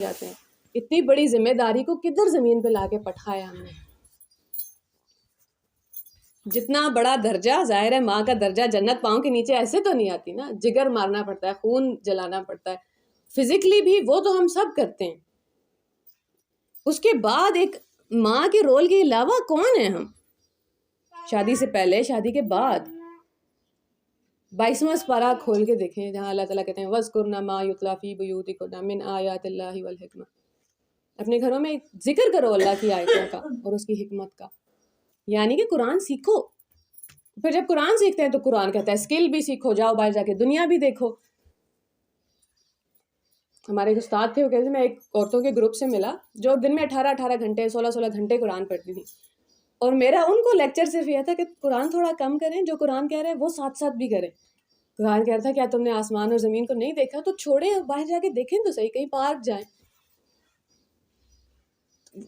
جاتے ہیں. اتنی بڑی ذمہ داری کو کدھر زمین پہ لا کے پٹھایا ہم نے. جتنا بڑا درجہ، ظاہر ہے ماں کا درجہ جنت پاؤں کے نیچے ایسے تو نہیں آتی نا. جگر مارنا پڑتا ہے، خون جلانا پڑتا ہے، فزیکلی بھی وہ تو ہم سب کرتے ہیں. اس کے بعد ایک ماں کے رول کے علاوہ کون ہیں ہم؟ شادی سے پہلے، شادی کے بعد. 22واں پارہ کھول کے دیکھیں جہاں اللہ تعالیٰ کہتے ہیں وَاذْكُرْنَ مَا يُتْلَىٰ فِي بُيُوتِكُنَّ مِنْ آيَاتِ اللَّهِ وَالْحِكْمَةِ. اپنے گھروں میں ذکر کرو اللہ کی آیتوں کا اور اس کی حکمت کا. یعنی کہ قرآن سیکھو. پھر جب قرآن سیکھتے ہیں تو قرآن کہتا ہے اسکل بھی سیکھو، جاؤ باہر جا کے دنیا بھی دیکھو. ہمارے ایک استاد تھے، وہ کہتے تھے، میں ایک عورتوں کے گروپ سے ملا جو دن میں 18 گھنٹے 16 گھنٹے قرآن پڑھتی تھی. اور میرا ان کو لیکچر صرف یہ تھا کہ قرآن تھوڑا کم کریں، جو قرآن کہہ رہے ہیں وہ ساتھ ساتھ بھی کریں. قرآن کہہ رہا تھا کیا تم نے آسمان اور زمین کو نہیں دیکھا؟ تو چھوڑیں، باہر جا کے دیکھیں تو صحیح، کہیں پارک جائیں،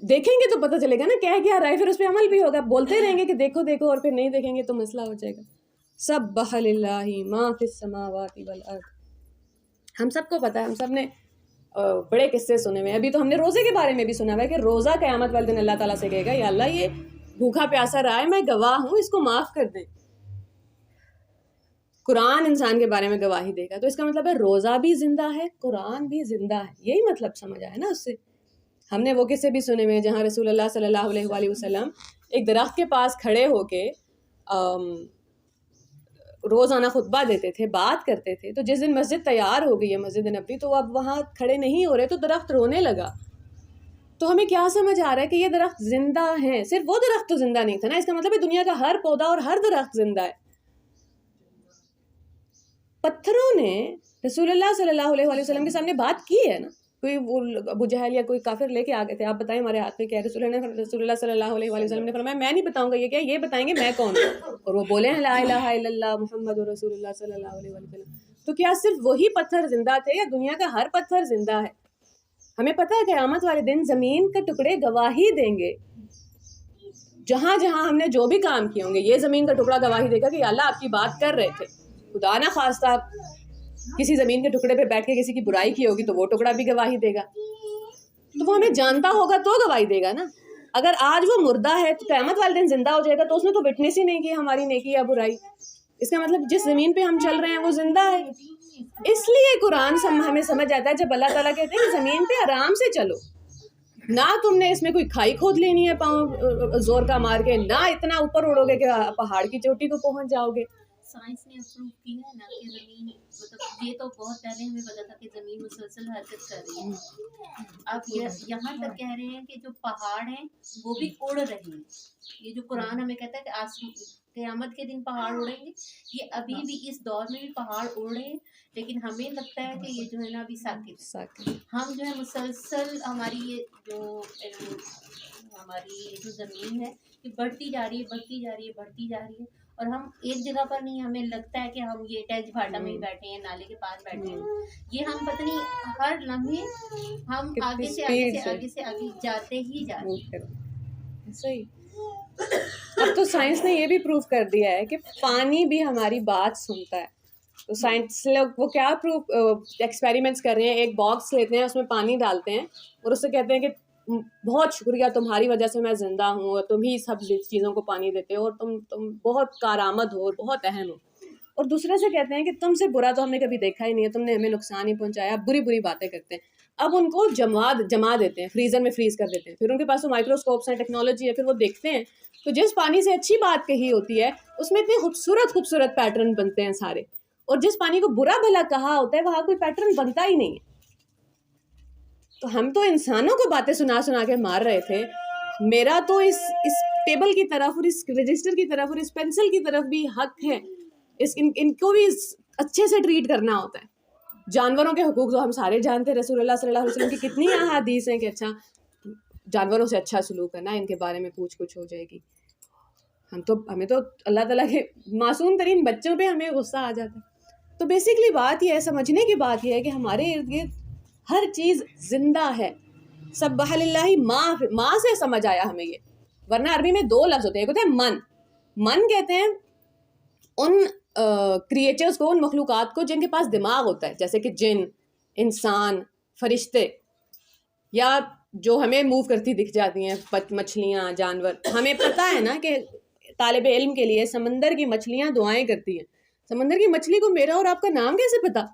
دیکھیں گے تو پتہ چلے گا نا کیا رہا ہے، پھر اس پہ عمل بھی ہوگا. بولتے رہیں گے کہ دیکھو دیکھو اور پھر نہیں دیکھیں گے تو مسئلہ ہو جائے گا. سبح للہ ما فی السماوات والارض. ہم سب کو پتہ ہے، ہم سب نے بڑے قصے سنے ہوئے ہیں. ابھی تو ہم نے روزے کے بارے میں بھی سنا ہوا ہے کہ روزہ قیامت والے دن اللہ تعالیٰ سے کہے گا یا اللہ یہ بھوکا پیاسا رہا ہے، میں گواہ ہوں، اس کو معاف کر دیں. قرآن انسان کے بارے میں گواہی دے گا. تو اس کا مطلب ہے روزہ بھی زندہ ہے، قرآن بھی زندہ ہے. یہی مطلب سمجھ آیا نا اس سے. ہم نے وہ قصے بھی سنے ہوئے ہیں جہاں رسول اللہ صلی اللہ علیہ وآلہ وسلم ایک درخت کے پاس کھڑے ہو کے روزانہ خطبہ دیتے تھے، بات کرتے تھے. تو جس دن مسجد تیار ہو گئی ہے، مسجد نبوی، تو اب وہاں کھڑے نہیں ہو رہے تو درخت رونے لگا. تو ہمیں کیا سمجھ آ رہا ہے کہ یہ درخت زندہ ہیں. صرف وہ درخت تو زندہ نہیں تھا نا، اس کا مطلب ہے دنیا کا ہر پودا اور ہر درخت زندہ ہے. پتھروں نے رسول اللہ صلی اللہ علیہ وآلہ وسلم کے سامنے بات کی ہے نا. کوئی وہ ابو جہل یا کوئی کافر لے کے آ گئے تھے، آپ بتائیں ہمارے ہاتھ میں کیا ہے. رسول اللہ صلی اللہ علیہ وآلہ وسلم نے فرمایا میں نہیں بتاؤں گا یہ کیا، یہ بتائیں گے میں کون ہوں. اور وہ بولے ہیں لا الہ الا اللہ محمد رسول اللہ صلی اللہ علیہ وآلہ وسلم. تو کیا صرف وہی پتھر زندہ تھے یا دنیا کا ہر پتھر زندہ ہے؟ ہمیں پتہ ہے قیامت والے دن زمین کے ٹکڑے گواہی دیں گے. جہاں جہاں ہم نے جو بھی کام کیے ہوں گے، یہ زمین کا ٹکڑا گواہی دے گا کہ اللہ آپ کی بات کر رہے تھے. خدا نہ خواستہ کسی زمین کے ٹکڑے پہ بیٹھ کے کسی کی برائی کی ہوگی تو وہ ٹکڑا بھی گواہی دے گا. تو وہ ہمیں جانتا ہوگا تو گواہی دے گا نا. اگر آج وہ مردہ ہے تو قیامت والے دن زندہ ہو جائے گا تو اس نے تو وٹنس ہی نہیں کی ہماری نیکی یا برائی. اس کا مطلب جس زمین پہ ہم چل رہے ہیں وہ زندہ ہے. اس لیے قرآن ہمیں سمجھ آتا ہے جب اللہ تعالیٰ کہتے ہیں کہ زمین پہ آرام سے چلو، نہ تم نے اس میں کوئی کھائی کھود لینی ہے پاؤں زور کا مار کے، نہ اتنا اوپر اڑو گے کہ پہاڑ کی چوٹی کو پہنچ جاؤ گے. سائنس نے اپروو کیا ہے نا کہ زمین، مطلب یہ تو بہت پہلے ہمیں پتا تھا کہ زمین مسلسل حرکت کر رہی ہے. اب یہاں تک کہہ رہے ہیں کہ جو پہاڑ ہیں وہ بھی اڑ رہے ہیں. یہ جو قرآن ہمیں کہتا ہے کہ قیامت کے دن پہاڑ اڑیں گے، یہ ابھی بھی اس دور میں بھی پہاڑ اڑ رہے ہیں. لیکن ہمیں لگتا ہے کہ یہ جو ہے نا ابھی ساکت. ہم جو ہے مسلسل ہماری یہ جو زمین ہے یہ بڑھتی جا رہی ہے. اور ہم ایک جگہ پر نہیں، ہمیں لگتا ہے کہ ہم یہ ٹیج بھاٹا میں بیٹھے ہیں، نالے کے پاس بیٹھے ہیں. یہ ہم پتہ نہیں ہر لمحے ہم آگے سے آگے جاتے ہی جاتے ہیں. صحیح. اب تو سائنس نے یہ بھی پروف کر دیا ہے کہ پانی بھی ہماری بات سنتا ہے. تو سائنس لوگ وہ کیا ایکسپیریمنٹس کر رہے ہیں، ایک باکس لیتے ہیں، اس میں پانی ڈالتے ہیں اور اس سے کہتے ہیں کہ بہت شکریہ، تمہاری وجہ سے میں زندہ ہوں اور تم ہی سب چیزوں کو پانی دیتے ہو اور تم بہت کارآمد ہو اور بہت اہم ہو. اور دوسرے سے کہتے ہیں کہ تم سے برا تو ہم نے کبھی دیکھا ہی نہیں ہے، تم نے ہمیں نقصان ہی پہنچایا. بری باتیں کرتے ہیں. اب ان کو جما دیتے ہیں، فریزر میں فریز کر دیتے ہیں. پھر ان کے پاس تو مائکروسکوپس ہیں، ٹیکنالوجی ہے. پھر وہ دیکھتے ہیں تو جس پانی سے اچھی بات کہی ہوتی ہے اس میں اتنے خوبصورت پیٹرن بنتے ہیں سارے، اور جس پانی کو برا بھلا کہا ہوتا ہے وہاں کوئی پیٹرن بنتا ہی نہیں ہے. تو ہم تو انسانوں کو باتیں سنا کے مار رہے تھے. میرا تو اس ٹیبل کی طرف اور اس رجسٹر کی طرف اور اس پینسل کی طرف بھی حق ہے. ان کو بھی اچھے سے ٹریٹ کرنا ہوتا ہے. جانوروں کے حقوق تو ہم سارے جانتے ہیں. رسول اللہ صلی اللہ علیہ وسلم کی کتنی احادیث ہیں کہ اچھا جانوروں سے اچھا سلوک کرنا، ان کے بارے میں پوچھ گچھ ہو جائے گی. ہمیں تو اللہ تعالیٰ کے معصوم ترین بچوں پہ ہمیں غصہ آ جاتا ہے. تو بیسکلی بات یہ ہے، سمجھنے کی بات یہ ہے کہ ہمارے ارد گرد ہر چیز زندہ ہے. سبح للہ ماں سے سمجھ آیا ہمیں یہ. ورنہ عربی میں 2 لفظ ہوتے ہیں، ایک ہوتے ہیں من کہتے ہیں ان کریچرز کو، ان مخلوقات کو جن کے پاس دماغ ہوتا ہے، جیسے کہ جن، انسان، فرشتے. یا جو ہمیں موو کرتی دکھ جاتی ہیں مچھلیاں, جانور. ہمیں پتہ ہے نا کہ طالب علم کے لیے سمندر کی مچھلیاں دعائیں کرتی ہیں. سمندر کی مچھلی کو میرا اور آپ کا نام کیسے پتا؟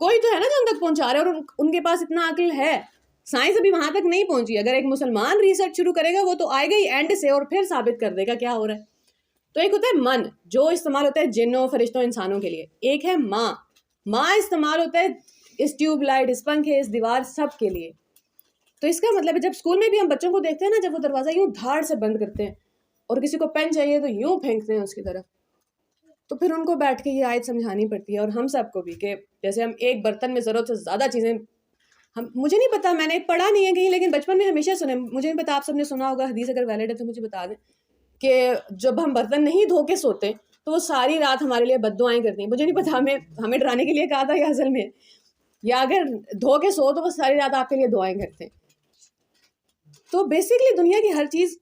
کوئی تو ہے نا جو ہم تک پہنچا رہا ہے, اور ان کے پاس اتنا عقل ہے. سائنس ابھی وہاں تک نہیں پہنچی. اگر ایک مسلمان ریسرچ شروع کرے گا وہ تو آئے گا ہی اینڈ سے, اور پھر ثابت کر دے گا کیا ہو رہا ہے. تو ایک ہوتا ہے من, جو استعمال ہوتا ہے جنوں, فرشتوں, انسانوں کے لیے. ایک ہے ماں. ماں استعمال ہوتا ہے اس ٹیوب لائٹ, اس پنکھے, اس دیوار, سب کے لیے. تو اس کا مطلب ہے جب اسکول میں بھی ہم بچوں کو دیکھتے ہیں نا, جب وہ دروازہ یوں دھاڑ سے بند کرتے ہیں اور کسی کو پین چاہیے تو یوں پھینکتے ہیں اس کی طرف, تو پھر ان کو بیٹھ کے یہ آیت سمجھانی پڑتی ہے. اور ہم سب کو بھی کہ جیسے ہم ایک برتن میں ضرورت سے زیادہ چیزیں, مجھے نہیں پتا, میں نے پڑھا نہیں ہے کہیں, لیکن بچپن میں ہمیشہ سنے, مجھے نہیں پتا آپ سب نے سنا ہوگا, حدیث اگر ویلڈ ہے تو مجھے بتا دیں, کہ جب ہم برتن نہیں دھو کے سوتے تو وہ ساری رات ہمارے لیے بد دعائیں کرتی ہیں. مجھے نہیں پتا ہمیں ڈرانے کے لیے کہا تھا یا اصل میں, یا اگر دھو کے سو تو وہ ساری رات آپ کے لیے دعائیں کرتے ہیں. تو بیسکلی دنیا کی ہر چیز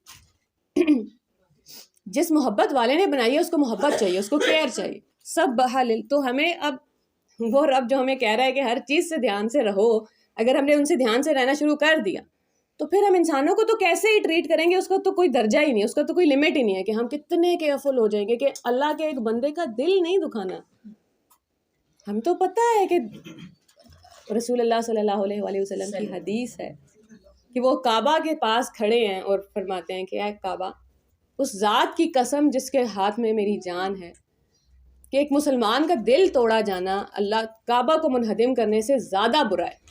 جس محبت والے نے بنائی ہے اس کو محبت چاہیے, اس کو کیئر چاہیے, سب بحال. تو ہمیں اب وہ رب جو ہمیں کہہ رہا ہے کہ ہر چیز سے دھیان سے رہو, اگر ہم نے ان سے دھیان سے رہنا شروع کر دیا تو پھر ہم انسانوں کو تو کیسے ہی ٹریٹ کریں گے, اس کا تو کوئی درجہ ہی نہیں, اس کا تو کوئی لمٹ ہی نہیں ہے کہ ہم کتنے کیئرفل ہو جائیں گے کہ اللہ کے ایک بندے کا دل نہیں دکھانا. ہم تو پتہ ہے کہ رسول اللہ صلی اللہ علیہ وآلہ وسلم کی حدیث ہے کہ وہ کعبہ کے پاس کھڑے ہیں اور فرماتے ہیں کہ اے کعبہ, اس ذات کی قسم جس کے ہاتھ میں میری جان ہے, کہ ایک مسلمان کا دل توڑا جانا اللہ کعبہ کو منہدم کرنے سے زیادہ برا ہے.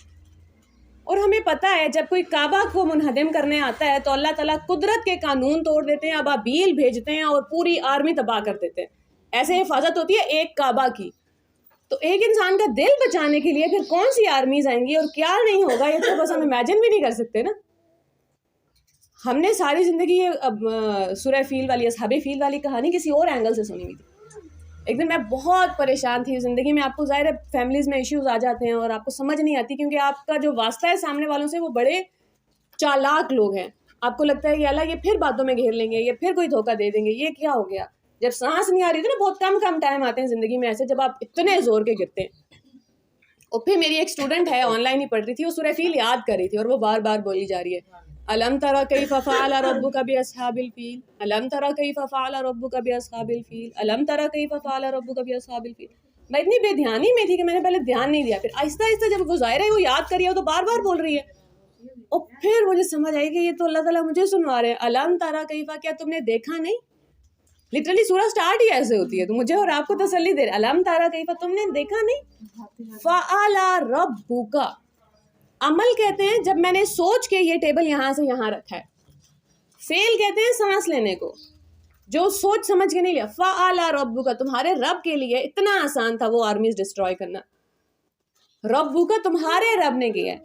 اور ہمیں پتہ ہے جب کوئی کعبہ کو منہدم کرنے آتا ہے تو اللہ تعالیٰ قدرت کے قانون توڑ دیتے ہیں, ابابیل بھیجتے ہیں اور پوری آرمی تباہ کر دیتے ہیں. ایسے حفاظت ہوتی ہے ایک کعبہ کی. تو ایک انسان کا دل بچانے کے لیے پھر کون سی آرمیز آئیں گی اور کیا نہیں ہوگا, یہ تو بس ہم امیجن بھی نہیں کر سکتے نا. ہم نے ساری زندگی سورہ فیل والی, اصحاب فیل والی کہانی کسی اور اینگل سے سنی ہوئی تھی. ایک دن میں بہت پریشان تھی زندگی میں. آپ کو ظاہر ہے فیملیز میں ایشوز آ جاتے ہیں اور آپ کو سمجھ نہیں آتی, کیونکہ آپ کا جو واسطہ ہے سامنے والوں سے وہ بڑے چالاک لوگ ہیں. آپ کو لگتا ہے کہ اللہ یہ پھر باتوں میں گھیر لیں گے, یہ پھر کوئی دھوکہ دے دیں گے, یہ کیا ہو گیا. جب سانس نہیں آ رہی تھی نا, بہت کم ٹائم آتے ہیں زندگی میں ایسے جب آپ اتنے زور کے گرتے ہیں. اور پھر میری ایک اسٹوڈنٹ ہے, آن لائن ہی پڑھ رہی تھی, وہ سورہ فیل یاد کر رہی تھی اور وہ بار بار بولی جا رہی ہے, الم تری کیف فعل ربک باصحاب الفیل, الم تری کیف فعل ربک باصحاب الفیل, الم تری کیف فعل ربک باصحاب الفیل. میں اتنی بے دھیانی میں تھی کہ میں نے پہلے دھیان نہیں دیا, پھر آہستہ آہستہ جب وہ ظاہر ہے وہ یاد کر رہی ہے تو بار بار بول رہی ہے, اور پھر مجھے سمجھ آئی کہ یہ تو اللہ تعالیٰ مجھے سنوا رہے ہیں. الم تری کیف, کیا تم نے دیکھا نہیں. لٹرلی سورہ سٹارٹ ہی ایسے ہوتی ہے, تو مجھے اور آپ کو تسلی دے رہے, الم تری کیف, تم نے دیکھا نہیں. فعل ربک, عمل کہتے ہیں جب میں نے سوچ کے یہ ٹیبل یہاں سے یہاں رکھا ہے. فیل کہتے ہیں سانس لینے کو, جو سوچ سمجھ کے نہیں لیا. فعل ربک, تمہارے رب کے لیے اتنا آسان تھا وہ آرمیز ڈسٹروائے کرنا. ربک, تمہارے رب نے کیا ہے.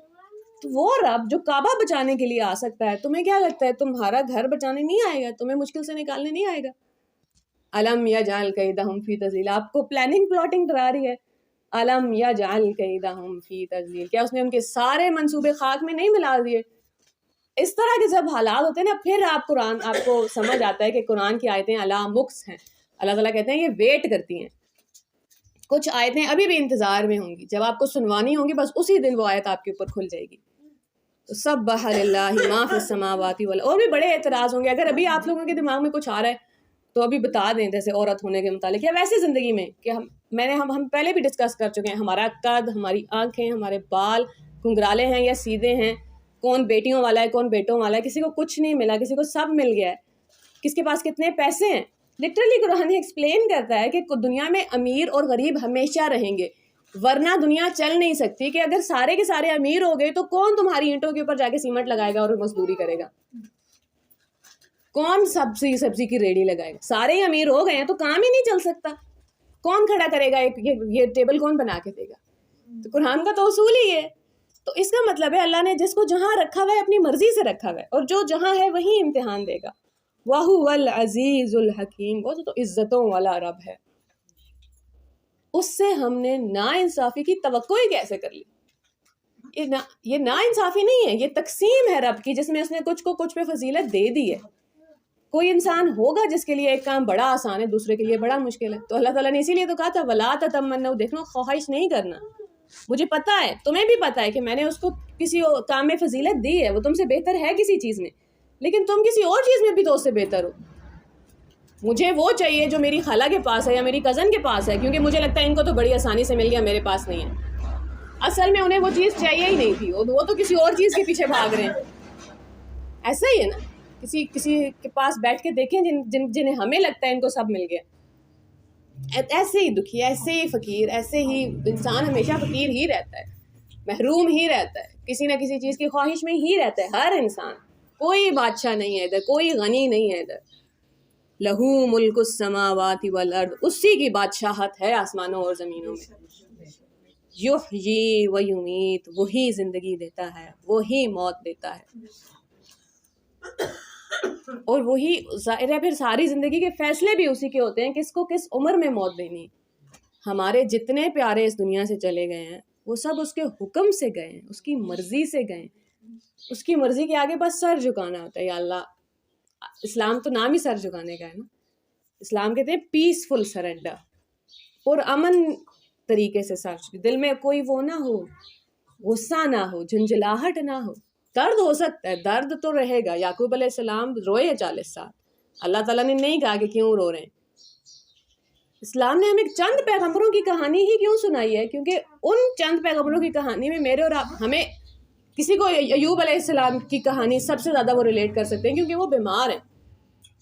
تو وہ رب جو کعبہ بچانے کے لیے آ سکتا ہے, تمہیں کیا لگتا ہے تمہارا گھر بچانے نہیں آئے گا, تمہیں مشکل سے نکالنے نہیں آئے گا. الم یجعل کیدہم فی تضلیل, آپ کو پلاننگ پلاٹنگ ڈرا رہی ہے. الم یجعل کیدہم فی تضلیل, کیا اس نے ان کے سارے منصوبے خاک میں نہیں ملا دیے. اس طرح کے جب حالات ہوتے ہیں نا, پھر قرآن آپ کو سمجھ آتا ہے کہ قرآن کی آیتیں علی مکث ہیں. اللہ تعالیٰ کہتے ہیں یہ ویٹ کرتی ہیں. کچھ آیتیں ابھی بھی انتظار میں ہوں گی, جب آپ کو سنوانی ہوں گی بس اسی دن وہ آیت آپ کے اوپر کھل جائے گی. تو سبح للہ ما فی السماوات والارض. اور بھی بڑے اعتراض ہوں گے, اگر ابھی آپ لوگوں کے دماغ میں کچھ آ رہا ہے تو ابھی بتا دیں, جیسے عورت ہونے کے متعلق یا ویسے زندگی میں, کہ ہم پہلے بھی ڈسکس کر چکے ہیں. ہمارا قد, ہماری آنکھیں, ہمارے بال گھنگرالے ہیں یا سیدھے ہیں, کون بیٹیوں والا ہے کون بیٹوں والا ہے, کسی کو کچھ نہیں ملا, کسی کو سب مل گیا ہے, کس کے پاس کتنے پیسے ہیں. لٹرلی قرآن ایکسپلین کرتا ہے کہ دنیا میں امیر اور غریب ہمیشہ رہیں گے, ورنہ دنیا چل نہیں سکتی. کہ اگر سارے کے سارے امیر ہو گئے تو کون تمہاری اینٹوں کے اوپر جا کے سیمنٹ لگائے گا اور مزدوری کرے گا, کون سبزی کی ریڑھی لگائے گا. سارے ہی امیر ہو گئے ہیں تو کام ہی نہیں چل سکتا. کون کھڑا کرے گا, یہ ٹیبل کون بنا کے دے گا. تو قرآن کا تو اصول ہی ہے. تو اس کا مطلب ہے اللہ نے جس کو جہاں رکھا ہوا ہے اپنی مرضی سے رکھا ہوا ہے, اور جو جہاں ہے وہیں امتحان دے گا. وَهُوَ الْعَزِيزُ الْحَكِيمُ, وہ تو عزتوں والا رب ہے. اس سے ہم نے نا انصافی کی توقع ہی کیسے کر لی. یہ نا انصافی نہیں ہے, یہ تقسیم ہے رب کی, جس میں اس نے کچھ کو کچھ پہ فضیلت دے دی ہے. کوئی انسان ہوگا جس کے لیے ایک کام بڑا آسان ہے, دوسرے کے لیے بڑا مشکل ہے. تو اللہ تعالیٰ نے اسی لیے تو کہا تھا وَلَا تَتَمَنَّوْا, دیکھنا خواہش نہیں کرنا. مجھے پتا ہے, تمہیں بھی پتا ہے کہ میں نے اس کو کسی کام میں فضیلت دی ہے, وہ تم سے بہتر ہے کسی چیز میں, لیکن تم کسی اور چیز میں بھی تو اس سے بہتر ہو. مجھے وہ چاہیے جو میری خالہ کے پاس ہے یا میری کزن کے پاس ہے, کیونکہ مجھے لگتا ہے ان کو تو بڑی آسانی سے مل گیا, میرے پاس نہیں ہے. اصل میں انہیں وہ چیز چاہیے ہی نہیں تھی, وہ تو کسی اور چیز کے پیچھے بھاگ رہے ہیں. ایسا ہی ہے نا, کسی کے پاس بیٹھ کے دیکھیں جنہیں ہمیں لگتا ہے ان کو سب مل گیا. ایسے ہی دکھی, ایسے ہی فقیر, ایسے ہی انسان ہمیشہ فقیر ہی رہتا ہے, محروم ہی رہتا ہے, کسی نہ کسی چیز کی خواہش میں ہی رہتا ہے ہر انسان. کوئی بادشاہ نہیں ہے ادھر, کوئی غنی نہیں ہے ادھر. لہو ملک السماوات والارض, اسی کی بادشاہت ہے آسمانوں اور زمینوں میں. یحیی و یمیت, وہی زندگی دیتا ہے, وہی موت دیتا ہے, اور وہی ظاہر ہے پھر ساری زندگی کے فیصلے بھی اسی کے ہوتے ہیں, کس کو کس عمر میں موت دینی. ہمارے جتنے پیارے اس دنیا سے چلے گئے ہیں وہ سب اس کے حکم سے گئے ہیں, اس کی مرضی سے گئے ہیں. اس کی مرضی کے آگے بس سر جھکانا ہوتا ہے. یا اللہ, اسلام تو نام ہی سر جھکانے کا ہے نا. اسلام کہتے ہیں پیسفل سرنڈر, اور امن طریقے سے سر, دل میں کوئی وہ نہ ہو, غصہ نہ ہو, جھنجھلاہٹ نہ ہو. درد ہو سکتا ہے, درد تو رہے گا. یعقوب علیہ السلام روئے 40 سال, اللہ تعالیٰ نے نہیں کہا کہ کیوں رو رہے ہیں. اسلام نے ہمیں چند پیغمبروں کی کہانی ہی کیوں سنائی ہے, کیونکہ ان چند پیغمبروں کی کہانی میں میرے اور آپ, ہمیں کسی کو ایوب علیہ السلام کی کہانی سب سے زیادہ وہ ریلیٹ کر سکتے ہیں, کیونکہ وہ بیمار ہیں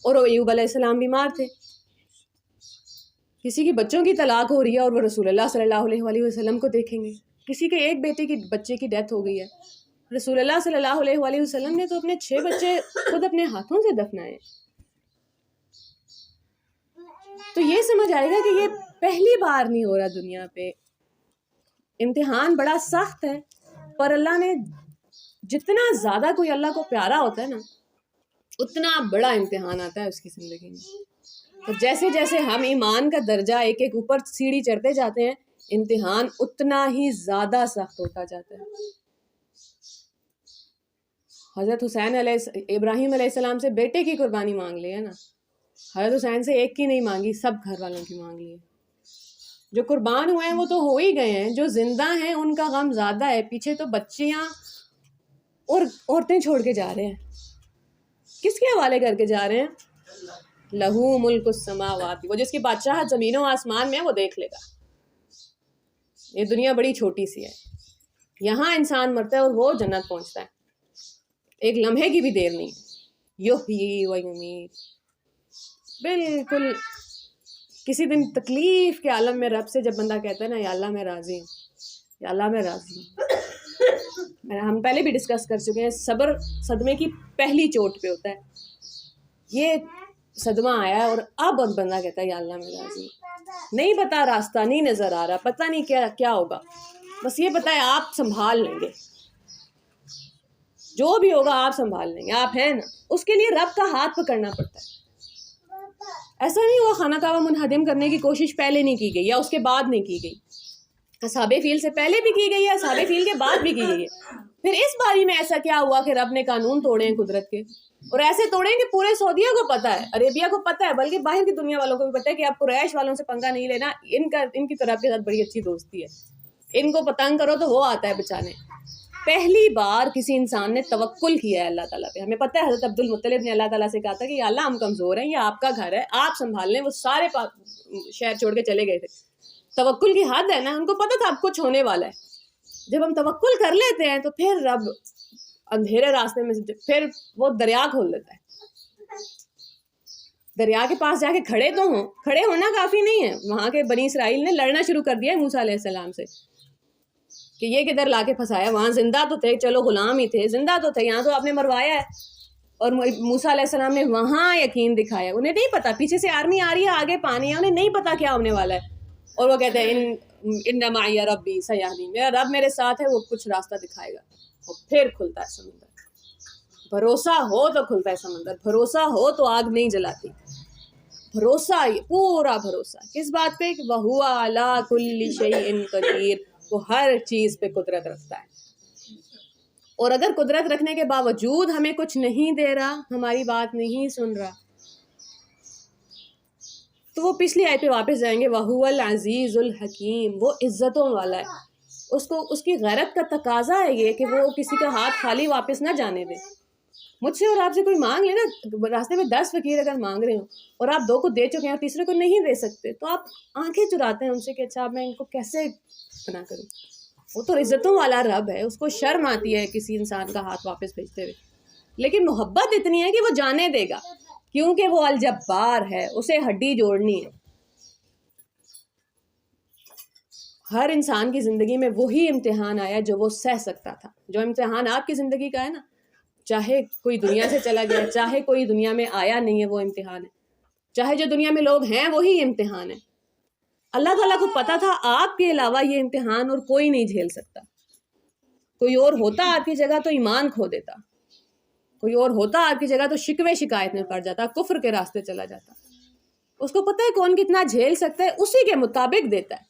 اور وہ ایوب علیہ السلام بیمار تھے. کسی کی بچوں کی طلاق ہو رہی ہے اور وہ رسول اللہ صلی اللہ علیہ وآلہ وسلم کو دیکھیں گے. کسی کے ایک بیٹے کی بچے کی ڈیتھ ہو گئی ہے, رسول اللہ صلی اللہ علیہ وآلہ وسلم نے تو اپنے 6 بچے خود اپنے ہاتھوں سے دفنائے. تو یہ سمجھ آئے گا کہ یہ پہلی بار نہیں ہو رہا دنیا پہ. امتحان بڑا سخت ہے, پر اللہ نے جتنا زیادہ کوئی اللہ کو پیارا ہوتا ہے نا, اتنا بڑا امتحان آتا ہے اس کی زندگی میں. تو جیسے جیسے ہم ایمان کا درجہ ایک ایک اوپر سیڑھی چڑھتے جاتے ہیں, امتحان اتنا ہی زیادہ سخت ہوتا جاتا ہے. حضرت ابراہیم علیہ السلام سے بیٹے کی قربانی مانگ لی ہے نا, حضرت حسین سے ایک کی نہیں مانگی, سب گھر والوں کی مانگ لی ہے. جو قربان ہوئے ہیں وہ تو ہو ہی گئے ہیں, جو زندہ ہیں ان کا غم زیادہ ہے. پیچھے تو بچیاں اور عورتیں چھوڑ کے جا رہے ہیں, کس کے حوالے کر کے جا رہے ہیں؟ لہو ملک السماوات, وہ جس کی بادشاہت زمینوں آسمان میں, وہ دیکھ لے گا. یہ دنیا بڑی چھوٹی سی ہے, یہاں انسان مرتا ہے اور وہ جنت پہنچتا ہے, ایک لمحے کی بھی دیر نہیں. یحیی و یمیت, بالکل کسی دن تکلیف کے عالم میں رب سے جب بندہ کہتا ہے نا, یا اللہ میں راضی ہوں, یا اللہ میں راضی ہوں. ہم پہلے بھی ڈسکس کر چکے ہیں, صبر صدمے کی پہلی چوٹ پہ ہوتا ہے. یہ صدمہ آیا ہے اور اب بندہ کہتا ہے یا اللہ میں راضی ہوں. نہیں پتا راستہ, نہیں نظر آ رہا, پتہ نہیں کیا ہوگا, بس یہ پتہ ہے آپ سنبھال لیں گے, جو بھی ہوگا آپ سنبھال لیں گے, آپ ہیں نا. اس کے لیے رب کا ہاتھ پکڑنا پڑتا ہے. ایسا نہیں ہوا خانہ کعبہ منہدم کرنے کی کوشش پہلے نہیں کی گئی یا اس کے بعد نہیں کی گئی, اصحاب فیل سے پہلے بھی کی گئی ہے, اصحاب فیل کے بعد بھی کی گئی ہے. پھر اس باری میں ایسا کیا ہوا کہ رب نے قانون توڑے ہیں قدرت کے, اور ایسے توڑے کہ پورے سعودیہ کو پتہ ہے, عربیہ کو پتہ ہے, بلکہ باہر کی دنیا والوں کو بھی پتہ ہے کہ آپ قریش والوں سے پنگا نہیں لینا, ان کی طرف کے ساتھ بڑی اچھی دوستی ہے, ان کو پتنگ کرو تو وہ آتا ہے بچانے. پہلی بار کسی انسان نے توکل کیا ہے اللہ تعالیٰ پہ. ہمیں پتہ ہے حضرت عبد المطلب نے اللہ تعالیٰ سے کہا تھا کہ یا اللہ ہم کمزور ہیں, یہ آپ کا گھر ہے, آپ سنبھال لیں. وہ سارے شہر چھوڑ کے چلے گئے تھے. توکل کی حد ہے نا, ان کو پتہ تھا اب کچھ ہونے والا ہے. جب ہم توکل کر لیتے ہیں تو پھر رب اندھیرے راستے میں سے پھر وہ دریا کھول دیتا ہے. دریا کے پاس جا کے کھڑے تو ہوں, کھڑے ہونا کافی نہیں ہے. وہاں کے بنی اسرائیل نے لڑنا شروع کر دیا موسیٰ علیہ السلام سے کہ یہ کدھر لا کے پھنسایا, وہاں زندہ تو تھے, چلو غلام ہی تھے, زندہ تو تھے, یہاں تو آپ نے مروایا ہے. اور موسیٰ علیہ السلام نے وہاں یقین دکھایا. انہیں نہیں پتا پیچھے سے آرمی آ رہی ہے, آگے پانی ہے, انہیں نہیں پتا کیا ہونے والا ہے. اور وہ کہتے ہیں ان معی ربی سیہدین, میرا رب میرے ساتھ ہے, وہ کچھ راستہ دکھائے گا. اور پھر کھلتا ہے سمندر. بھروسہ ہو تو کھلتا ہے سمندر, بھروسہ ہو تو آگ نہیں جلاتی. بھروسہ, پورا بھروسہ کس بات پہ؟ وَهُوَ عَلَىٰ كُلِّ شَيْءٍ قَدِيرٌ, وہ ہر چیز پہ قدرت رکھتا ہے. اور اگر قدرت رکھنے کے باوجود ہمیں کچھ نہیں دے رہا, ہماری بات نہیں سن رہا, تو وہ پچھلی آیت پہ واپس جائیں گے. وَهُوَ الْعَزِيزُ الْحَكِيمُ, وہ عزتوں والا ہے, اس کو اس کی غیرت کا تقاضا ہے یہ کہ وہ کسی کا ہاتھ خالی واپس نہ جانے دے. مجھ سے اور آپ سے کوئی مانگ لے نا، راستے میں 10 فقیر اگر مانگ رہے ہوں اور آپ 2 کو دے چکے ہیں اور تیسرے کو نہیں دے سکتے، تو آپ آنکھیں چراتے ہیں ان سے کہ اچھا میں ان کو کیسے بنا کروں. وہ تو عزتوں والا رب ہے، اس کو شرم آتی ہے کسی انسان کا ہاتھ واپس بھیجتے ہوئے، لیکن محبت اتنی ہے کہ وہ جانے دے گا، کیونکہ وہ الجبار ہے، اسے ہڈی جوڑنی ہے. ہر انسان کی زندگی میں وہی امتحان آیا جو وہ سہ سکتا تھا. جو امتحان آپ کی زندگی کا ہے نا، چاہے کوئی دنیا سے چلا گیا، چاہے کوئی دنیا میں آیا نہیں ہے، وہ امتحان ہے. چاہے جو دنیا میں لوگ ہیں وہی امتحان ہے. اللہ تعالیٰ کو پتا تھا آپ کے علاوہ یہ امتحان اور کوئی نہیں جھیل سکتا. کوئی اور ہوتا آپ کی جگہ تو ایمان کھو دیتا، کوئی اور ہوتا آپ کی جگہ تو شکوے شکایت میں پڑ جاتا، کفر کے راستے چلا جاتا. اس کو پتہ ہے کون کتنا جھیل سکتا ہے، اسی کے مطابق دیتا ہے.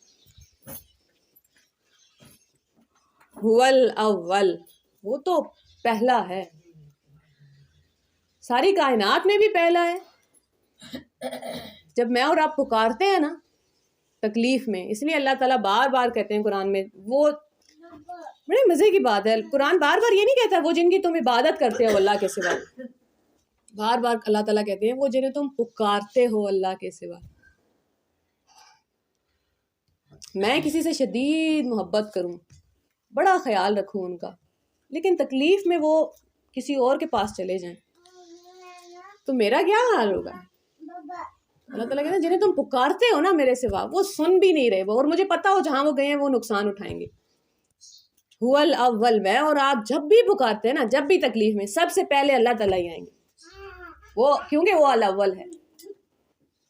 ہول اول، وہ تو پہلا ہے، ساری کائنات میں بھی پہلا ہے. جب میں اور آپ پکارتے ہیں نا تکلیف میں، اس لیے اللہ تعالیٰ بار بار کہتے ہیں قرآن میں، وہ بڑے مزے کی بات ہے، قرآن بار بار یہ نہیں کہتا وہ جن کی تم عبادت کرتے ہو اللہ کے سوا. بار بار اللہ تعالیٰ کہتے ہیں وہ جنہیں تم پکارتے ہو اللہ کے سوا. میں کسی سے شدید محبت کروں، بڑا خیال رکھوں ان کا، لیکن تکلیف میں وہ کسی اور کے پاس چلے جائیں تو میرا کیا حال ہوگا. اللہ تعالیٰ کہتے ہیں جنہیں تم پکارتے ہو نا میرے سوا، وہ سن بھی نہیں رہے وہ، اور مجھے پتا ہو جہاں وہ گئے ہیں وہ نقصان اٹھائیں گے. ہول اول، میں اور آپ جب بھی پکارتے ہیں نا، جب بھی تکلیف میں، سب سے پہلے اللہ تعالیٰ ہی آئیں گے، وہ کیونکہ وہ الاول ہے.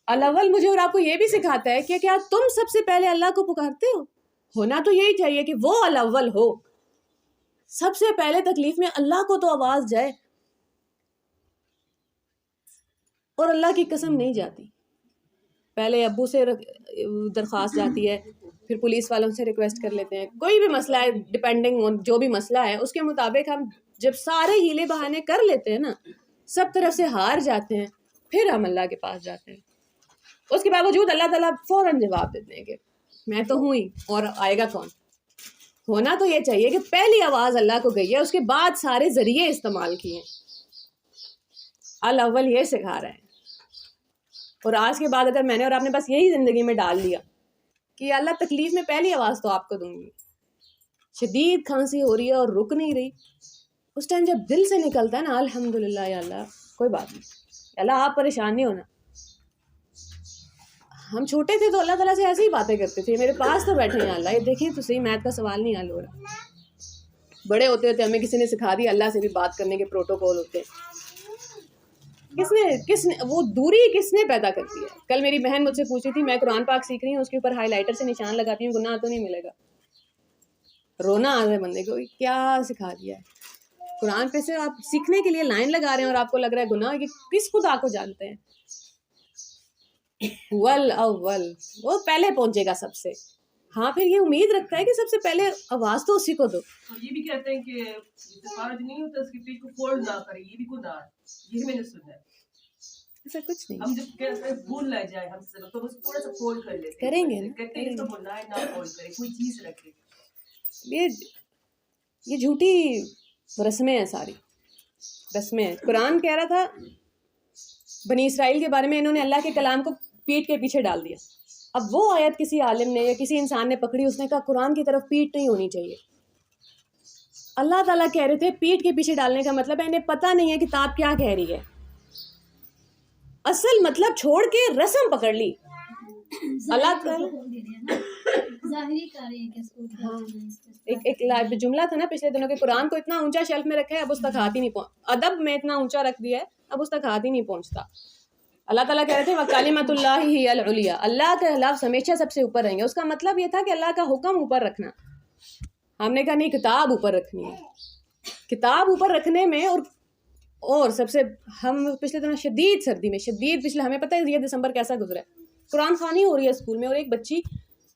الاول مجھے اور آپ کو یہ بھی سکھاتا ہے کہ کیا تم سب سے پہلے اللہ کو پکارتے ہو؟ ہونا تو یہی چاہیے کہ وہ الاول ہو، سب سے پہلے تکلیف میں اللہ کو تو آواز جائے. اور اللہ کی قسم نہیں جاتی، پہلے ابو سے درخواست جاتی ہے، پھر پولیس والوں سے ریکویسٹ کر لیتے ہیں. کوئی بھی مسئلہ ہے، ڈپینڈنگ آن جو بھی مسئلہ ہے اس کے مطابق ہم جب سارے ہیلے بہانے کر لیتے ہیں نا، سب طرف سے ہار جاتے ہیں، پھر ہم اللہ کے پاس جاتے ہیں. اس کے باوجود اللہ تعالیٰ فوراً جواب دیتے ہیں کہ میں تو ہوں ہی، اور آئے گا کون. ہونا تو یہ چاہیے کہ پہلی آواز اللہ کو گئی ہے، اس کے بعد سارے ذریعے استعمال کیے. الاول یہ سکھا رہے ہیں. اور آج کے بعد اگر میں نے اور آپ نے بس یہی زندگی میں ڈال لیا کہ اللہ تکلیف میں پہلی آواز تو آپ کو دوں گی، شدید کھانسی ہو رہی ہے اور رک نہیں رہی، اس ٹائم جب دل سے نکلتا ہے نا الحمدللہ یا اللہ کوئی بات نہیں، اللہ آپ پریشان نہیں ہونا. ہم چھوٹے تھے تو اللہ تعالیٰ سے ایسی ہی باتیں کرتے تھے، میرے پاس تو بیٹھے ہیں اللہ، یہ دیکھیں تو صحیح میتھ کا سوال نہیں حل ہو رہا. بڑے ہوتے ہوتے ہمیں کسی نے سکھا دیا اللہ سے بھی بات کرنے کے پروٹوکول ہوتے ہیں. کس نے وہ دوری کس نے پیدا کرتی ہے؟ کل میری بہن مجھ سے پوچھی تھی، میں قرآن پاک سیکھ رہی ہوں، اس کے اوپر ہائی لائٹر سے نشان لگاتی ہوں، گناہ تو نہیں ملے گا. رونا آ ہے بندے کو، کیا سکھا دیا ہے. قرآن پہ سے آپ سیکھنے کے لیے لائن لگا رہے ہیں اور آپ کو لگ رہا ہے گناہ، یہ کس خدا کو جانتے ہیں. ول اول، وہ پہلے پہنچے گا سب سے. ہاں پھر یہ امید رکھتا ہے کہ سب سے پہلے آواز تو اسی کو دو. یہ بھی کہتے ہیں کہ استفارج نہیں ہوتا اس کی پیٹ کو فولڈ نہ کرے، یہ بھی گناہ ہے، یہ میں نے سنا ہے. ایسا کچھ نہیں. ہم جب کہتے ہیں بھول نہ جائے ہم سے تو بس تھوڑا سا فولڈ کر لیتے ہیں، کریں گے کہتے ہیں اس کو بولنا ہے نہ فولڈ کرے، کوئی چیز رکھے. یہ جھوٹی رسمیں ہیں، ساری رسمیں ہیں. قرآن کہہ رہا تھا بنی اسرائیل کے بارے میں، انہوں نے اللہ کے کلام کو پیٹ کے پیچھے ڈال دیا. اب وہ آیت کسی عالم نے یا کسی انسان نے پکڑی، اس نے کہا قرآن کی طرف پیٹ نہیں ہونی چاہیے. اللہ تعالیٰ کہہ رہے تھے پیٹ کے پیچھے ڈالنے کا مطلب ہے انہیں پتہ نہیں ہے کتاب کیا کہہ رہی ہے، اصل مطلب چھوڑ کے رسم پکڑ لی. اللہ تعالیٰ ایک جملہ تھا نا پچھلے دنوں کے، قرآن کو اتنا اونچا شیلف میں رکھا ہے اب اس تک ہاتھ ہی نہیں ادب میں اتنا اونچا رکھ دیا ہے اب اس تک ہاتھ ہی نہیں پہنچتا. اللہ تعالیٰ کہہ رہے تھے وَكَلِمَةُ اللَّهِ هِيَ الْعُلْيَا، اللہ کے لفظ ہمیشہ سب سے اوپر رہیں گے. اس کا مطلب یہ تھا کہ اللہ کا حکم اوپر رکھنا. ہم نے کہا نہیں، کتاب اوپر رکھنی ہے. کتاب اوپر رکھنے میں اور سب سے ہم پچھلے دنوں شدید سردی میں پچھلے ہمیں پتہ ہے یہ دسمبر کیسا گزرا ہے، قرآن خوانی ہو رہی ہے اسکول میں، اور ایک بچی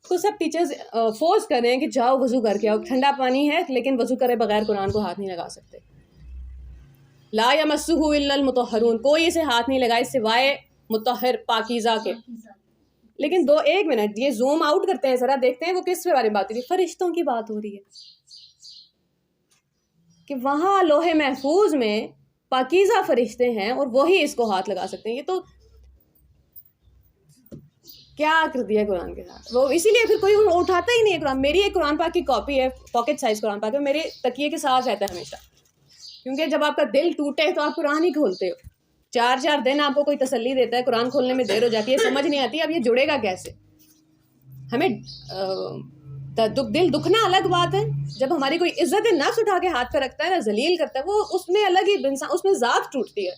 کو سب ٹیچرز فورس کر رہے ہیں کہ جاؤ وضو کر کے آؤ، ٹھنڈا پانی ہے لیکن وضو کرے بغیر قرآن کو ہاتھ نہیں لگا سکتے. لا یمسہ الا المطہرون، کوئی اسے ہاتھ نہیں لگائے سوائے مطہر پاکیزہ کے. لیکن ایک منٹ یہ زوم آؤٹ کرتے ہیں ذرا, دیکھتے ہیں وہ کس کے بارے میں بات ہو رہی ہے. فرشتوں کی بات ہو رہی ہے کہ وہاں لوح محفوظ میں پاکیزہ فرشتے ہیں اور وہی اس کو ہاتھ لگا سکتے ہیں. یہ تو کیا کر دیا قرآن کے ساتھ. وہ اسی لیے پھر کوئی اٹھاتا ہی نہیں ہے قرآن. میری ایک قرآن پاک کی کاپی ہے, پاکٹ سائز قرآن پاک ہے, میرے تکیے کے ساتھ رہتا ہے ہمیشہ, کیونکہ جب آپ کا دل ٹوٹے تو آپ قرآن ہی کھولتے ہو. 4 دن آپ کو کوئی تسلی دیتا ہے, قرآن کھولنے میں دیر ہو جاتی ہے, سمجھ نہیں آتی اب یہ جڑے گا کیسے. ہمیں دل دکھنا الگ بات ہے, جب ہماری کوئی عزت نفس اٹھا کے ہاتھ پہ رکھتا ہے نا, ذلیل کرتا ہے, وہ اس میں الگ ہی انسان, اس میں ذات ٹوٹتی ہے.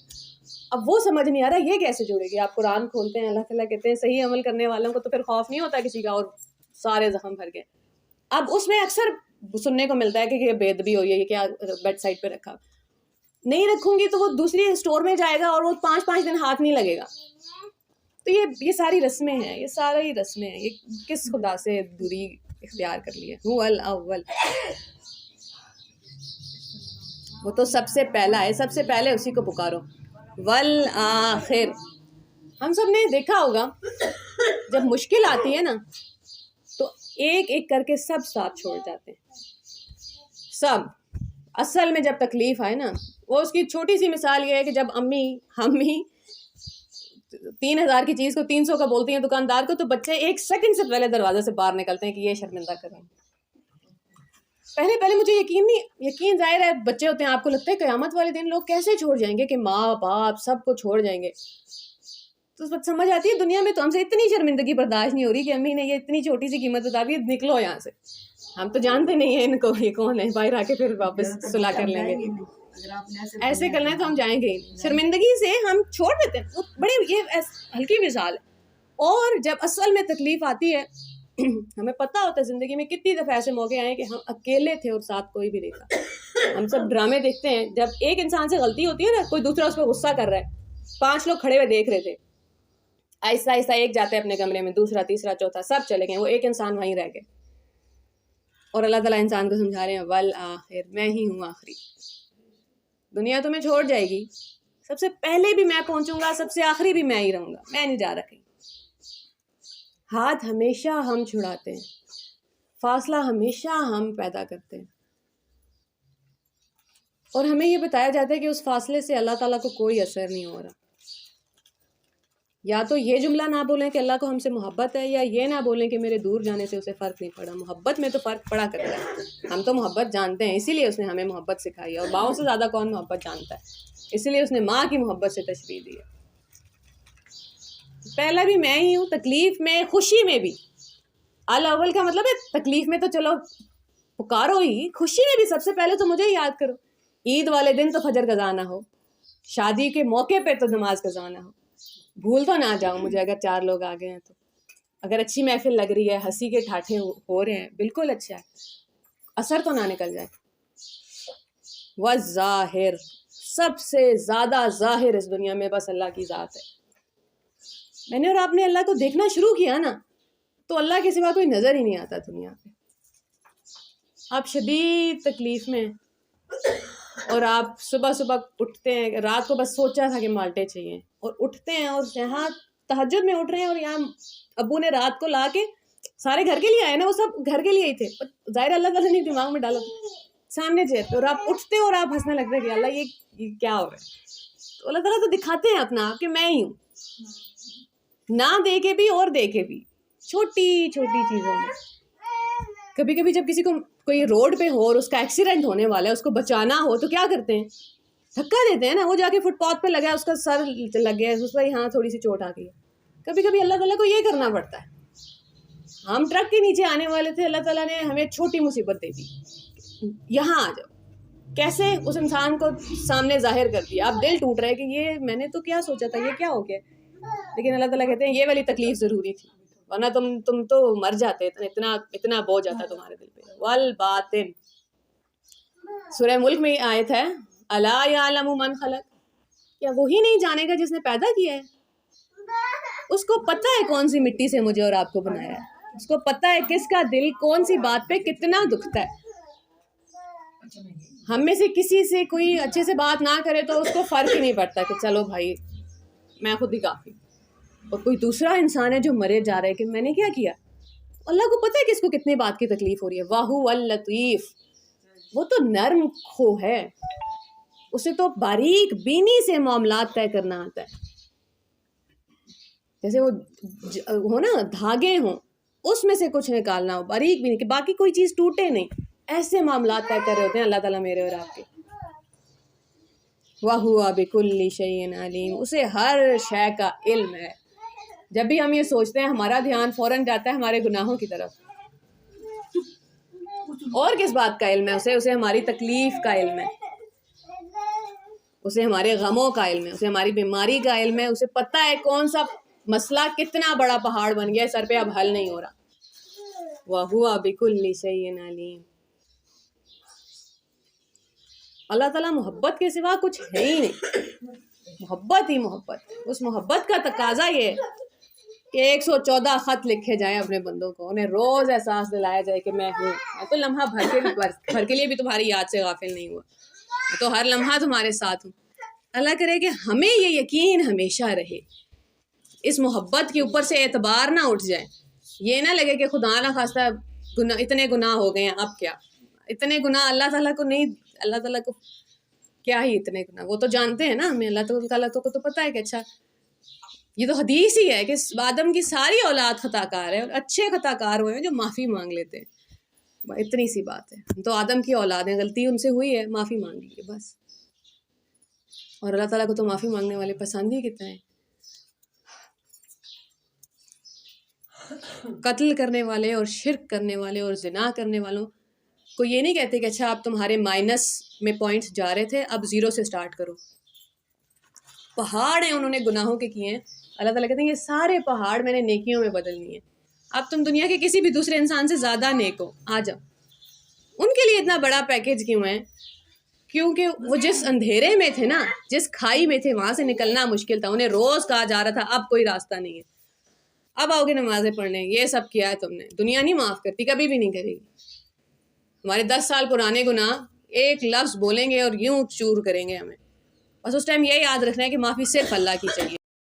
اب وہ سمجھ نہیں آ رہا یہ کیسے جڑے گی. آپ قرآن کھولتے ہیں, اللہ تعالیٰ کہتے ہیں صحیح عمل کرنے والوں کو تو پھر خوف نہیں ہوتا کسی کا, اور سارے زخم بھر گئے. اب اس میں اکثر سننے کو ملتا ہے کہ یہ بے ادبی ہوئی ہے, یہ کیا بیڈ سائڈ پہ رکھا. نہیں رکھوں گی تو وہ دوسری اسٹور میں جائے گا اور وہ 5 دن ہاتھ نہیں لگے گا. تو یہ ساری رسمیں ہیں, یہ سارا ہی رسمیں ہیں. یہ کس خدا سے دوری اختیار کر لی ہے. هو الاول, وہ تو سب سے پہلا ہے, سب سے پہلے اسی کو پکارو. والآخر, ہم سب نے دیکھا ہوگا جب مشکل آتی ہے نا تو ایک ایک کر کے سب ساتھ چھوڑ جاتے ہیں. سب اصل میں جب تکلیف آئے نا, وہ اس کی چھوٹی سی مثال یہ ہے کہ جب امی 3000 کی چیز کو 300 کا بولتی ہیں دکاندار کو, تو بچے 1 سیکنڈ سے پہلے دروازے سے باہر نکلتے ہیں کہ یہ شرمندہ کریں. پہلے مجھے یقین ظاہر ہے بچے ہوتے ہیں, آپ کو لگتا ہے قیامت والے دن لوگ کیسے چھوڑ جائیں گے, کہ ماں باپ سب کو چھوڑ جائیں گے. تو اس وقت سمجھ آتی ہے دنیا میں تو ہم سے اتنی شرمندگی برداشت نہیں ہو رہی کہ امی نے یہ اتنی چھوٹی سی قیمت بتا دی, نکلو یہاں سے. ہم تو جانتے نہیں ہیں ان کو, یہ کون ہے, باہر آ کے پھر واپس صلح کر لیں گے. ایسے کرنا ہے تو ہم جائیں گے ہی نہیں. شرمندگی سے ہم چھوڑ دیتے ہیں. بڑے یہ ہلکی مثال ہے. اور جب اصل میں تکلیف آتی ہے, ہمیں پتہ ہوتا ہے زندگی میں کتنی دفعہ ایسے موقع آئے کہ ہم اکیلے تھے اور ساتھ کوئی بھی نہیں تھا. ہم سب ڈرامے دیکھتے ہیں, جب ایک انسان سے غلطی ہوتی ہے نا, کوئی دوسرا اس پہ غصہ کر رہا ہے, 5 لوگ کھڑے ہوئے دیکھ رہے تھے, آہستہ آہستہ ایک جاتا ہے اپنے کمرے میں, دوسرا تیسرا چوتھا سب چلے گئے, وہ ایک انسان وہیں رہ گئے. اور اللہ تعالیٰ انسان کو سمجھا رہے ہیں والآخر, میں ہی ہوں آخری. دنیا تمہیں چھوڑ جائے گی, سب سے پہلے بھی میں پہنچوں گا, سب سے آخری بھی میں ہی رہوں گا, میں نہیں جا رہا کہیں. ہاتھ ہمیشہ ہم چھڑاتے ہیں, فاصلہ ہمیشہ ہم پیدا کرتے ہیں. اور ہمیں یہ بتایا جاتا ہے کہ اس فاصلے سے اللہ تعالیٰ کو کوئی اثر نہیں ہو رہا. یا تو یہ جملہ نہ بولیں کہ اللہ کو ہم سے محبت ہے, یا یہ نہ بولیں کہ میرے دور جانے سے اسے فرق نہیں پڑا. محبت میں تو فرق پڑا کرتا ہے. ہم تو محبت جانتے ہیں, اسی لیے اس نے ہمیں محبت سکھائی ہے. اور ماؤں سے زیادہ کون محبت جانتا ہے, اسی لیے اس نے ماں کی محبت سے تشبیہ دی ہے. پہلا بھی میں ہی ہوں, تکلیف میں خوشی میں بھی. الاول کا مطلب ہے تکلیف میں تو چلو پکارو ہی, خوشی میں بھی سب سے پہلے تو مجھے ہی یاد کرو. عید والے دن تو فجر قضا نہ ہو, شادی کے موقع پہ تو نماز قضا نہ ہو. بھول تو نہ جاؤ مجھے اگر 4 لوگ آ گئے ہیں تو. اگر اچھی محفل لگ رہی ہے, ہنسی کے ٹھاٹھے ہو رہے ہیں, بالکل اچھا ہے, اثر تو نہ نکل جائے. والظاہر, سب سے زیادہ ظاہر اس دنیا میں بس اللہ کی ذات ہے. میں نے اور آپ نے اللہ کو دیکھنا شروع کیا نا, تو اللہ کے سوا کوئی نظر ہی نہیں آتا دنیا پہ. آپ شدید تکلیف میں, اور آپ صبح اٹھتے ہیں, رات کو بس سوچا تھا کہ مالٹے چاہیے, اور اٹھتے ہیں اور یہاں تہجد میں اٹھ رہے ہیں, اور یہاں ابو نے رات کو لا کے سارے گھر کے لیے آئے نا, وہ سب گھر کے لیے ہی تھے, ظاہر اللہ تعالیٰ نے دماغ میں ڈالا سامنے چیئر, اور آپ اٹھتے اور آپ ہنسنے لگتے کہ اللہ یہ کیا ہو رہا ہے. تو اللہ تعالیٰ تو دکھاتے ہیں اپنا آپ کہ میں ہی ہوں, نہ دیکھے بھی اور دیکھے بھی, چھوٹی چھوٹی چیزوں میں. کبھی کبھی جب کسی کو کوئی روڈ پہ ہو اور اس کا ایکسیڈنٹ ہونے والا ہے, اس کو بچانا ہو تو کیا کرتے ہیں, دھکا دیتے ہیں نا. وہ جا کے فٹ پاتھ پہ لگا, اس کا سر لگ گیا, اس پر یہاں تھوڑی سی چوٹ آ گئی ہے. کبھی کبھی اللہ تعالیٰ کو یہ کرنا پڑتا ہے. ہم ٹرک کے نیچے آنے والے تھے, اللہ تعالیٰ نے ہمیں چھوٹی مصیبت دے دی, یہاں آ جاؤ. کیسے اس انسان کو سامنے ظاہر کر دیا. اب دل ٹوٹ رہا ہے کہ یہ میں نے تو کیا سوچا تھا, یہ کیا ہو گیا. لیکن اللہ تعالیٰ کہتے ہیں یہ والی تکلیف ضروری تھی, ورنہ تم تو مر جاتے, اتنا بوجھ آتا تمہارے دل پہ. والباطن, سورہ ملک میں آیت ہے, الا یعلم من خلق, کیا وہی نہیں جانے گا جس نے پیدا کیا ہے. اس کو پتہ ہے کون سی مٹی سے مجھے اور آپ کو بنایا ہے. اس کو پتہ ہے کس کا دل کون سی بات پہ کتنا دکھتا ہے. ہم میں سے کسی سے کوئی اچھے سے بات نہ کرے تو اس کو فرق ہی نہیں پڑتا کہ چلو بھائی میں خود ہی کافی. اور کوئی دوسرا انسان ہے جو مرے جا رہا ہے کہ میں نے کیا کیا. اللہ کو پتہ ہے کہ اس کو کتنی بات کی تکلیف ہو رہی ہے. واہو اللطیف، وہ تو نرم خو ہے، اسے تو باریک بینی سے معاملات طے کرنا آتا ہے. جیسے وہ ہو نا دھاگے ہوں، اس میں سے کچھ نکالنا ہو باریک بینی کہ باقی کوئی چیز ٹوٹے نہیں، ایسے معاملات طے کر رہے ہوتے ہیں اللہ تعالیٰ میرے اور آپ کے. وَهُوَ بِكُلِّ شَيْءٍ عَلِيمٌ، اسے ہر شے کا علم ہے. جب بھی ہم یہ سوچتے ہیں ہمارا دھیان فوراً جاتا ہے ہمارے گناہوں کی طرف. اور کس بات کا علم ہے اسے ہماری تکلیف کا علم ہے، اسے ہمارے غموں کا علم ہے، اسے ہماری بیماری کا علم ہے. اسے پتہ ہے کون سا مسئلہ کتنا بڑا پہاڑ بن گیا سر پہ اب حل نہیں ہو رہا. وَهُوَ بِكُلِّ شَيْءٍ عَلِيمٌ. اللہ تعالیٰ محبت کے سوا کچھ ہے ہی نہیں، محبت ہی محبت. اس محبت کا تقاضا یہ ہے کہ 114 خط لکھے جائیں اپنے بندوں کو، انہیں روز احساس دلایا جائے کہ میں ہوں، میں تو لمحہ بھر کے لیے بھی تمہاری یاد سے غافل نہیں ہوا، میں تو ہر لمحہ تمہارے ساتھ ہوں. اللہ کرے کہ ہمیں یہ یقین ہمیشہ رہے، اس محبت کے اوپر سے اعتبار نہ اٹھ جائے. یہ نہ لگے کہ خدا نہ خواستہ اتنے گناہ ہو گئے ہیں اب کیا. اتنے گناہ اللہ تعالیٰ کو نہیں، اللہ تعالیٰ کو کیا ہی اتنے گناہ، وہ تو جانتے ہیں نا ہمیں. اللہ تعالیٰ کو تو پتہ ہے کہ اچھا یہ تو حدیث ہی ہے کہ آدم کی ساری اولاد خطا کار ہے، اور اچھے خطا کار ہوئے ہیں جو معافی مانگ لیتے ہیں. اتنی سی بات ہے. ہم تو آدم کی اولاد ہیں، غلطی ان سے ہوئی ہے، معافی مانگ لیجیے بس. اور اللہ تعالیٰ کو تو معافی مانگنے والے پسند ہی کتنے ہیں. قتل کرنے والے اور شرک کرنے والے اور زنا کرنے والوں کو یہ نہیں کہتے کہ اچھا آپ تمہارے مائنس میں پوائنٹس جا رہے تھے اب زیرو سے سٹارٹ کرو. پہاڑ ہیں انہوں نے گناہوں کے کیے ہیں، اللہ تعالیٰ کہتے ہیں یہ سارے پہاڑ میں نے نیکیوں میں بدلنی ہے. اب تم دنیا کے کسی بھی دوسرے انسان سے زیادہ نیک ہو، آ جاؤ. ان کے لیے اتنا بڑا پیکیج کیوں ہے؟ کیونکہ وہ جس اندھیرے میں تھے نا، جس کھائی میں تھے، وہاں سے نکلنا مشکل تھا. انہیں روز کہا جا رہا تھا اب کوئی راستہ نہیں ہے، اب آؤ گے نمازیں پڑھنے، یہ سب کیا ہے تم نے. دنیا نہیں معاف کرتی، کبھی بھی نہیں کرے گی. ہمارے 10 سال پرانے گناہ ایک لفظ بولیں گے اور یوں چور کریں گے ہمیں. بس اس ٹائم یہ یاد رکھنا ہے کہ معافی صرف اللہ کی چاہیے.